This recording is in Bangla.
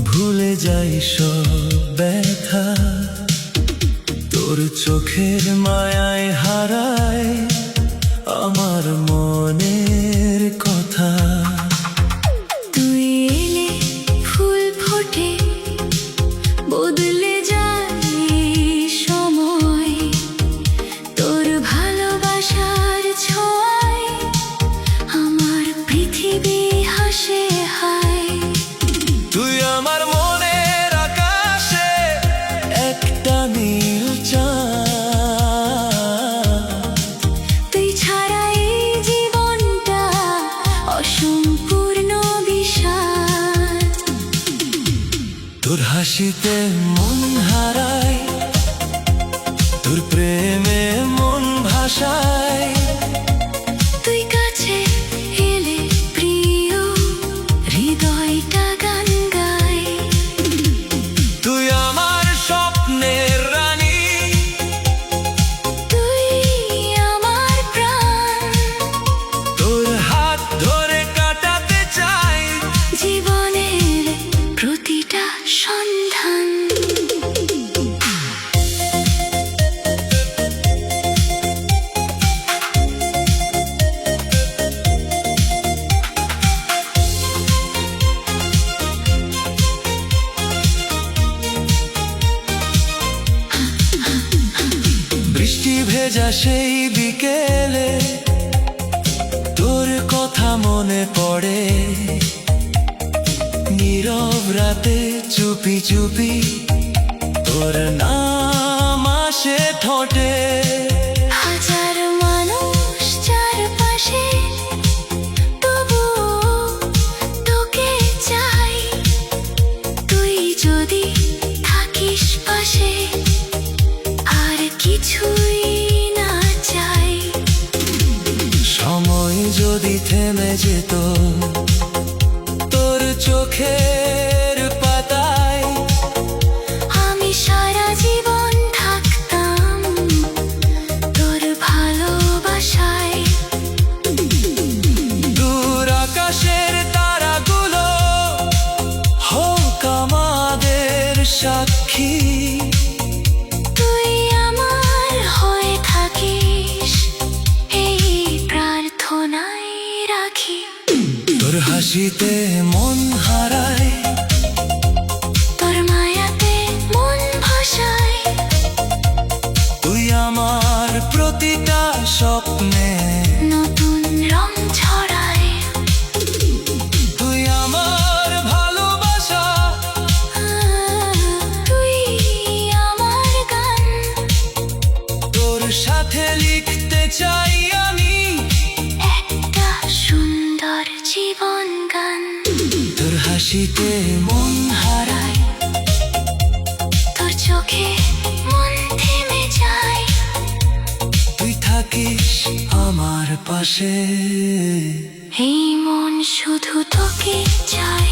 ভুলে যাই সব ব্যথা, তোর চোখের মায়ায় হারায় আমার মনের কথা। তুই এলে ফুল ফোটে, বদলে যায় সময়, তোর ভালোবাসার ছোঁয়ায় আমার পৃথিবী হাসে হায়। তুই আমার মনের আকাশে একটা নীল চাঁদ, তুই ছাড়া এই জীবনটা অসম্পূর্ণ বিষাদ। তোর হাসিতে মন হারায়, তোর প্রেমে মন ভাসায়। তুই কাছে এলে প্রিয়, হৃদয়টা গান গায়। তুই আমার স্বপ্নের রানী, তুই আমার প্রাণ, তোর হাত ধরে কাটাতে চাই জীবনের প্রতিটা সন্ধান। বৃষ্টি ভেজা সেই বিকেলে তোর কথা মনে পড়ে, নীরব রাতে চুপি চুপি তোর নাম আসে ঠোঁটে। হাজার মানুষ চারপাশে, তবুও তোকে চাই। তুই যদি থাকিস পাশে, আর কিছুই না চাই। সময় যদি থেমে যেত তোর চোখের পাতায়, আমি সারা জীবন থাকতাম তোর ভালোবাসায়। দূর আকাশের তারাগুলো হোক আমাদের সাক্ষী, তুই আমার হয়ে থাকিস এই প্রার্থনায় রাখি। তোর হাসিতে মন হারায়, তোর মায়াতে মন ভাসায়। তুই আমার প্রতিটা স্বপ্নে নতুন রং ছড়ায়। তুই আমার ভালোবাসা, তুই আমার গান, তোর সাথে লিখতে চাই আমি একটা সুন্দর জীবন গান। তোর হাসিতে মন হারায়, তোর চোখে মন থেমে যায়। তুই থাকিস আমার পাশে। এই মন শুধু তোকে চাই।